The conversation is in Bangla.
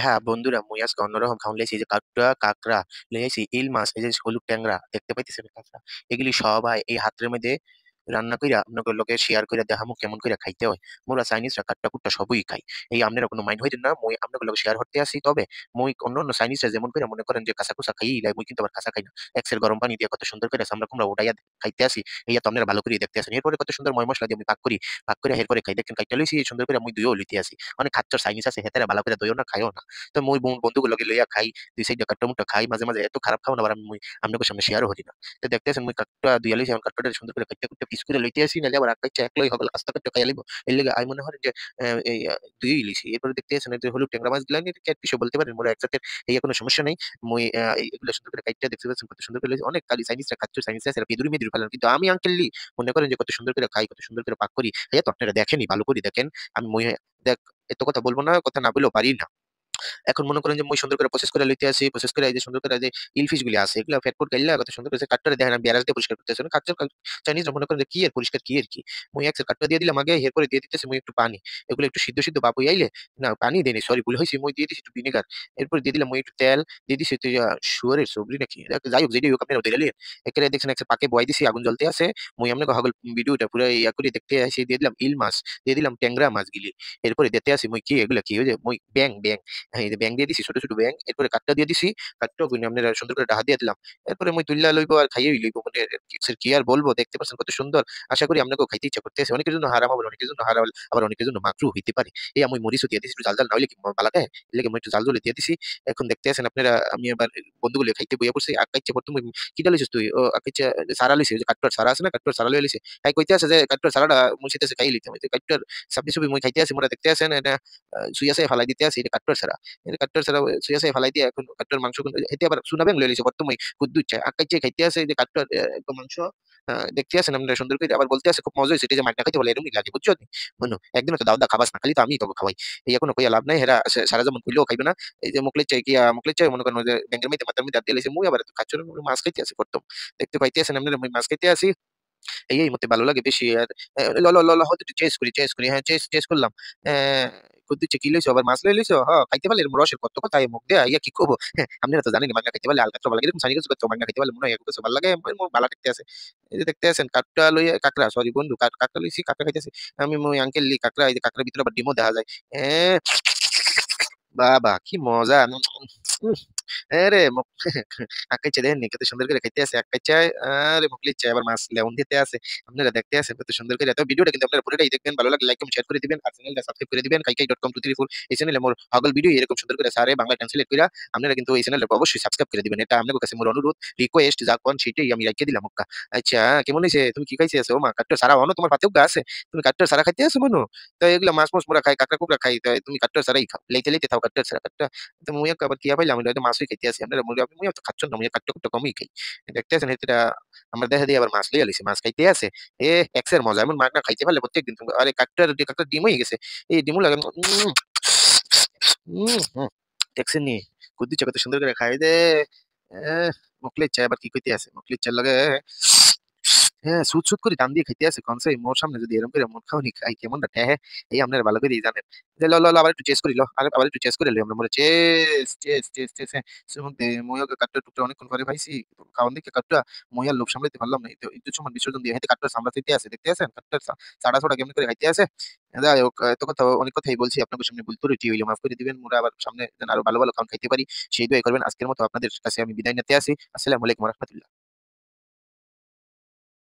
হ্যাঁ, বন্ধুরা মুই আজকে অন্যরকম খাওন লইছি। এই যে কাটুয়া, কাঁকড়া লইয়া আইছি, ইল মাছ, এই যে হলুদ ট্যাংরা দেখতে পাইতেছেন কাঁকড়া। এগুলি সবাই এই হাতের মধ্যে রান্না কইরা আপনাদের লগে শেয়ার কইরা দেখামু কেমন কইরা খাইতে হয়। মোরা চাইনিজরা কাট্টা-কুট্টা সবই খাই। এই আপনারা কোনো মাইন্ড হইতেন না। মুই আপনাদের লগে শেয়ার করতে আসি। তবে মুই অন্যান্য চাইনিজরা যেমন কইরা মনে করেন যে কাঁচা-কুচা খাইয়াই লাই, মুই কিন্তু আবার কাঁচা খাই না। এক্সের গরম পানি দিয়ে কত সুন্দর কইরা চামড়া-কুমড়া উঠাইয়া খাইতে আসি। এইয়া তো আপনারা ভালো করেই দেখতে আছেন। এরপরে কত সুন্দর ময় মসলা দিয়ে আমি পাক করি। পাক কইরা এরপরে খাই। দেখেন কাইট্টা লইছি সুন্দর কইরা মুই ধুইয়াও লইতে আসি। অনেক খাচ্চর চাইনিজ আছে হেতারা ভালো করে ধুইও না, খাইও না। তো মুই বন্ধুগুলো লগে লইয়া খাই। ২ সাইডে কাট্টা-মুট্টা খাই। মাঝে, মাঝে এত খারাপ খাও না আবার মুই আপনাদের সামনে শেয়ারও করি না। তো দেখতেছেন মুই কাট্টা ধুইয়া লইছি। এখন কাট্টাটা সুন্দর করে কাইট্টা-কুট্টা পিস করে লইতে আসি। নাইলে আবার আগাইচ্ছা একলাই হবেল আস্ত কাট্টা খাইয়া লাইবো। এর লেগে আমি মনে করেন যে এই ধুইয়াই লইছি। এরপরে দেখতেছেন এই যে হলুদ ট্যাংরা মাছগুলা নিয়ে ক্যাট ফিশও বলতে পারেন। মোরা একসাথে এই কোনো সমস্যা নাই। মুই এগুলা সুন্দর করে কাইট্টা দেখতে পাচ্ছেন কত সুন্দর করে লইছি। অনেক খালি চাইনিজরা খাচ্চর চাইনিজ আছে পিদুরি-মিদুরি ফেলান। কিন্তু আমি আঙ্কেললি মনে করেন যে কত সুন্দর করে খাই, কত সুন্দর করে পাক করি। এই তো আপনারা দেখেনই, ভালো করে দেখেন। আমি মুই দেখ এত কথা বলব না, কথা না বলেও পারি না। এখন মনে করেন যে মুই সুন্দর করে প্রসেস করে লইতে আসি। প্রসেস করে এই যে সুন্দর করে যে ইলফিশ গুলি আছে এগুলা ফেটফুট গাইল্লা কত সুন্দর করে কাট্টারে দেখেন আমি ব্যারাস দিয়ে পরিষ্কার করতেছি না। চাইনিজরা মনে করেন যে কি এর পরিষ্কার কি এর কি। মুই এক কাট্টা দিয়ে দিলাম আগে এরপরে দিয়ে দিতেছি মুই একটু পানি। এগুলো একটু সিদ্ধ বাপ হইয়া আইলে না পানি দেইনি সরি ভুল হইছে মুই দিয়ে দিছি একটু ভিনেগার। এরপর দিয়ে দিলাম মুই একটু তেল, দিয়ে দিছি একটু শুয়োরের সবরি নাকি যাই হোক যেটাই হোক আপনারা ধইরা লিয়েন। একেবারে দেখছেন একটা পাকে বয়াই দিছি আগুন জ্বলতে আছে। মুই আপনাকে হগল ভিডিওটা পুরা ইয়া করে দেখতে আসি দিয়ে দিলাম ইল মাছ, দিয়ে দিলাম ট্যাংরা মাছগুলি। এরপরে দেখতে আসি মুই কি এগুলা কি ওই যে মুই ব্যাং হ্যাঁ, এই যে ব্যাঙ দিয়ে দিছি, ছোট, ছোট ব্যাঙ। এরপরে কাটটা দিয়ে দিছি। কাটটাও কইনা আপনারা সুন্দর করে ডাহা দিয়া দিলাম। এরপরে মুই তুইল্লা লইবো আর খাইয়াই লইবো। মানে কি আর বলবো? দেখতে পাচ্ছেন কত সুন্দর। আশা করি আপনাকেও খাইতে ইচ্ছা করতেছে। অনেকের জন্য হারাম আবার অনেকের জন্য হালাল, আবার অনেকের জন্য মাকরুহ হইতে পারে। এই আমি মরিচও দিয়ে দিছি। একটু জাল, জাল না হইলে কি বালা দেয়? এর লেগে মুই একটু জাল জলে দিয়ে দিছি। এখন দেখতে আছেন আপনারা আমি আবার বন্ধুগুলো খাইতে বইয়া পড়ছি। আকাইচ্ছা প্রথমে কিডা লইছিস তুই? ও আকাইচ্ছা সারা লইছি। ওই যে কাটুয়ার সারা আছে না? কাটুয়ার সারা লইয়া লইছে। তাই কইতে আছে যে কাটুয়ার সারাটা মুছিতেছে খাইয়া লইতাম। এই যে কাটুয়ার সাবনি-সুবি মুই খাইতে আছি। মোরা দেখতে আছেন এটা সুইয়া-সুইয়া ফালাই দিতে আছি। এটা কাটুয়ার সারা। এটা কাট্টর ছাড়া সুইয়া ছায়া ফালাই দিয়া এখন কাট্টর মাংস কিন্তু এতে আবার চুনা ব্যাঙ লইয়া লইছে বর্তমানে কুদ্দুর চায় আকাইচে খাইতে আছে যে কাট্টর মাংস দেখতে আছেন আপনারা সুন্দর করে আবার বলতে আছে খুব মজা হইছে এটা যে মাইর না খাইতে বলে এরকমই লাগে বুঝছো নি বন্ধু একদিনও তো দাউদা খাবাস না খালি তো আমিই তোকে খাওয়াই এই এখনো কইয়া লাভ নাই হেরা সারা যেমন কইলেও খাইবে না এই যে মুকলের চাই মনে করেন ওই যে ব্যাঙের মধ্যে মাথার মধ্যে হাত দিয়ে লাইছে মুই আবার খাচ্ছর মাছ খাইতে আছি প্রথম দেখতে পাইতে আছেন আপনারা মুই মাছ খাইতে আছি এই মতে ভালো লাগে বেশি আর ল হয়তো একটু চেস করি হ্যাঁ চেস করলাম কুদ্দুচে কি লইছো আবার মাছ লই লইছো খাইতে পারলে এরকম রসের কত কথা মুখ দিয়ে ইয়া কি করবো হ্যাঁ আপনারা তো জানেন মাংনা খাইতে পারলে আলকা ভালো লাগে এরকম সানি কিছু করতে মাংনা খাইতে পারলে মনে হয় কিছু ভালো লাগে ভালো দেখতে আছে এই যে দেখতে আছেন কাকড়া লইয়া কাকড়া সরি বন্ধু কাকড়া লইছি কাকড়া খাইতেছি আমি মই আঙ্কেল লি কাকড়া এই যে কাকড়ার ভিতরে আবার ডিমও দেখা যায় বাবা! কি মজা! আরে আকাইচা দেখেন নি কত সুন্দর করে খাইতে আছে আকাইচায় আরে মুখলির চাই আবার মাছ লেমন দিতে আছে। আপনারা দেখতে আছেন কত সুন্দর করে। তো ভিডিওটা কিন্তু আপনারা পুরোটাই দেখবেন। ভালো লাগলে লাইক, কমেন্ট, শেয়ার করে দিবেন। আর চ্যানেলটা সাবস্ক্রাইব করে দিবেন। kaikai.com234 এই চ্যানেলে মোর সকল ভিডিও এরকম সুন্দর করে সারে বাংলা ট্রান্সলেট কইরা আপনারা কিন্তু এই চ্যানেলটা অবশ্যই সাবস্ক্রাইব করে দিবেন। এটা আপনাদের কাছে মোর অনুরোধ, রিকোয়েস্ট যা কোন সেটাই আমি রাইখা দিলাম মক্কা। আচ্ছা কেমন হইছে? তুমি কি খাইছে আছো? ওমা কাট্টার সারা অনো তোমার পাতেও গা আছে? তুমি কাট্টার সারা খাইতে আছো মনু? তো এগুলা মাছ-মাছ মোরা খাই, কাঁকড়া-কুকড়া খাই। তো তুমি কাট্টার সারাই খাও। লাইতে, লাইতে খাও কাট্টার সারা। তো মুই আবার কিয়া পাইলাম এটা হয়তো মাছই খাইতে আছি। আপনারা মুই তো খাচ্ছন না মুই কাট্টা-কুট্টা কমই খাই। দেখতেছেন এটা আমার দেখা দিয়ে আবার মাছ লইয়া লইছে। মাছ খাইতে আছে। এক্সের মজা। এমন মাগনা খাইতে পারলে প্রত্যেকদিন আরে কাকটার ডিম হয়ে গেছে। এই ডিমও লাগে দেখছেন নি? কুদ্দুচা কত সুন্দর করে খাই দে। এহ মুখলের চা আবার কি কইতে আছে? মুখলের চার লগে হ্যাঁ, সুদ করে টান দিয়ে খাইতে আছে কনসাই মোর সামনে যদি এরকম করে মদ খাওয়ানি খাই কেমনটা ঠেহে এই আপনারা ভালো করেই জানেন যে ল আবার একটু চেস করি ল আবার একটু চেস করে লই আমরা মনে চেস হ্যাঁ সুমন্তে ময়ও কাটটা টুকটা অনেকক্ষণ পরে পাইছি খাওয়ান দিকে কাটটা মই আর লোভ সামলাইতে পারলাম না তো একটু সময় বিসর্জন দিয়ে হেঁটে কাটটা সামলাতে আছে দেখতে আছেন কাটটা সাড়া ছোড়া কেমন করে খাইতে আছে যাই হোক এত কথা অনেক কথাই বলছি আপনাদের সামনে ভুল ত্রুটি হইলে মাফ করে দিবেন মোরা আবার সামনে যেন আরো ভালো ভালো খাওয়ান খাইতে পারি সেই দোয়াই করবেন আজকের মতো আপনাদের কাছে আমি বিদায় নিতে আসি আসসালামু আলাইকুম রহমতুল্লাহ